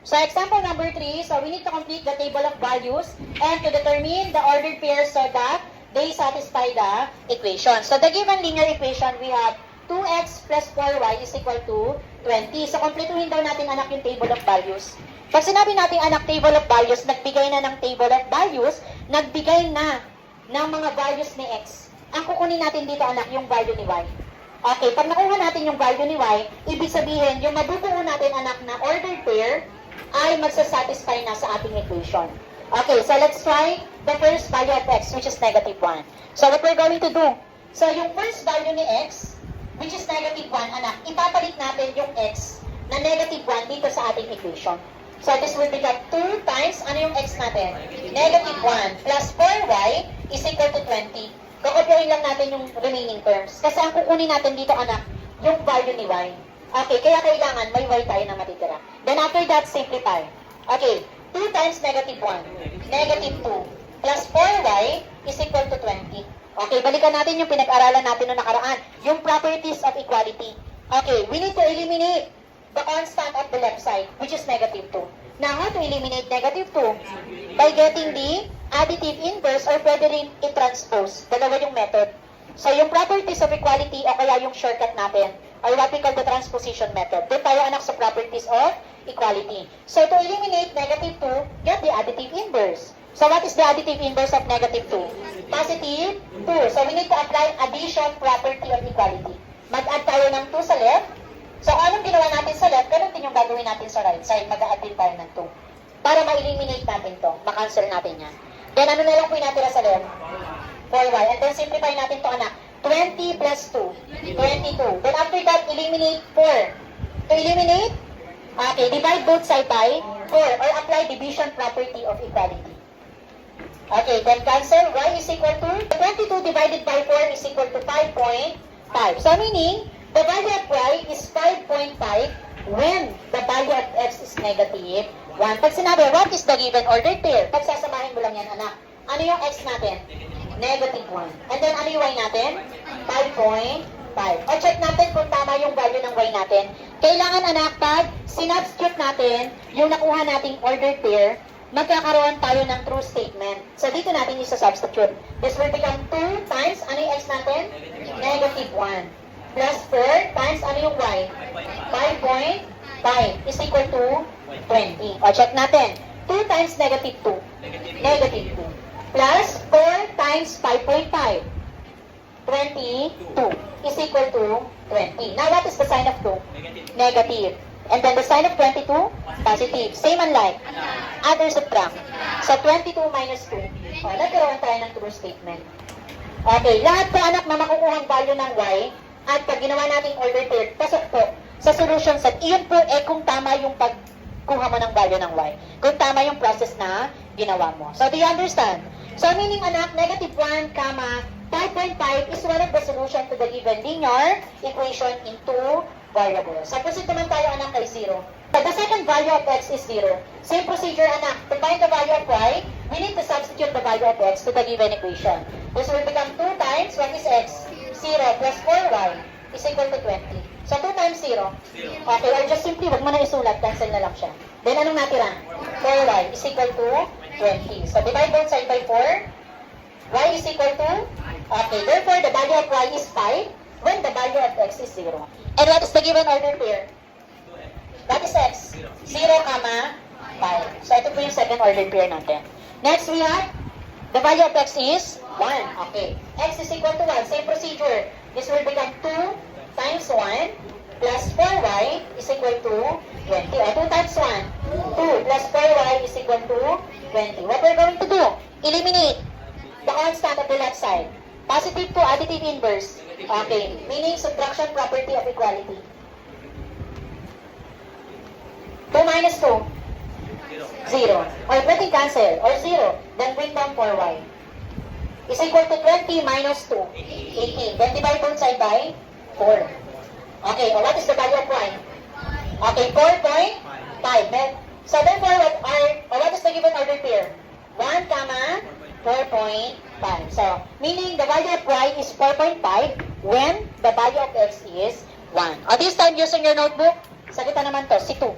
So example number 3, so we need to complete the table of values and to determine the ordered pairs so that they satisfy the equation. So the given linear equation, we have 2x plus 4y is equal to 20. So kompletuhin daw natin anak yung table of values. Pag sinabi natin anak table of values, nagbigay na ng table of values, nagbigay na ng mga values ni x. Ang kukunin natin dito anak yung value ni y. Okay, pag nakuha natin yung value ni y, ibig sabihin yung mabubuo natin anak na ordered pair ay magsasatisfy na sa ating equation. Okay, so let's try the first value of x, which is negative 1. So what we're going to do, so yung first value ni x, which is negative 1, anak, ipapalit natin yung x na negative 1 dito sa ating equation. So this will become 2 times, ano yung x natin? Negative 1 plus 4y is equal to 20. Kakopyahin lang natin yung remaining terms. Kasi ang kukunin natin dito, anak, yung value ni y. Okay, kaya kailangan may y tayo na matitira. Then after that, simplify. Okay, 2 times negative 1, negative 2, plus 4y is equal to 20. Okay, balikan natin yung pinag-aralan natin noong nakaraan, yung properties of equality. Okay, we need to eliminate the constant of the left side, which is negative 2. Now, how to eliminate negative 2? By getting the additive inverse or pwede rin i-transpose. Dalawa yung method. So, yung properties of equality o kaya yung shortcut natin or what we call the transposition method. Doon tayo anak sa properties of equality. So, to eliminate negative 2, get the additive inverse. So, what is the additive inverse of negative 2? Positive 2. So, we need to apply addition property of equality. Mag-add tayo ng 2 sa left. So, anong ginawa natin sa left, ganun din yung gagawin natin sa right side. Mag-add din tayo ng 2. Para ma-eliminate natin to. Ma-cancel natin yan. Then, ano na lang po yung natira sa left? 4y. And then, simplify natin to anak. 20 plus 2, 22. Then after that, eliminate 4. To eliminate, okay, divide both sides by 4 or apply division property of equality. Okay, then cancel. Y is equal to, 22 divided by 4 is equal to 5.5. So meaning, the value of y is 5.5 when the value of x is negative 1. Pag sinabi, what is the given ordered pair? Pagsasamahin mo lang yan, anak. Ano yung x natin? Negative 1. And then, ano yung y natin? 5.5. O check natin kung tama yung value ng y natin. Kailangan anak, pag sinubstitute natin yung nakuha nating ordered pair, magkakaroon tayo ng true statement. So, dito natin isa-substitute. This will become 2 times, ano yung x natin? Negative 1. Plus 4 times, ano yung y? 5.5 is equal to 20. O check natin. 2 times negative 2. Negative 2. Plus 4 times 5.5. 22 is equal to 20. Now, what is the sign of 2? Negative. And then the sign of 22? Positive. Same and like. Add or subtract. So, 22 minus 2. O, nagkaroon tayo ng true statement. Okay, lahat po anak na makukuhang value ng y at pag ginawa nating order pair, pasok po sa solution set. Iyon po kung tama yung pagkuha mo ng value ng y. Kung tama yung process na ginawa mo. So, do you understand? So, meaning anak, negative 1, 5.5 is one of the solution to the given linear equation in 2 variables. So, proceed naman tayo anak kay 0. But the second value of x is 0. Same procedure anak. To find the value of y, we need to substitute the value of x to the given equation. This will become 2 times, what is x? 0 plus 4y is equal to 20. So, 2 times 0. Okay, or just simply, wag mo na isulat, cancel na lang siya. Then, anong natira? 4y is equal to 20. So, divide both side by 4. Y is equal to? Okay, therefore, the value of y is 5 when the value of x is 0. And what is the given order pair? That is x. 0, 5. So, ito po yung second order pair natin. Next, we have the value of x is 1. Okay. X is equal to 1. Same procedure. This will become 2 times 1 plus 4y is equal to 20. 2 times 1. 2 plus 4y is equal to 20. What we're going to do? Eliminate the constant of the left side. Positive to additive inverse. Okay. Meaning subtraction property of equality. 2 minus 2. 0. Or pwedeng cancel. Or 0. Then bring down 4y. Is equal to 20 minus 2. 18. Then divide both side by 4. Okay. Or what is the value of y? Okay. 4.5. So therefore, what is the given order pair? 1, 4.5. So, meaning the value of y is 4.5 when the value of x is 1. This time, using your notebook, sagutan naman to, si 2.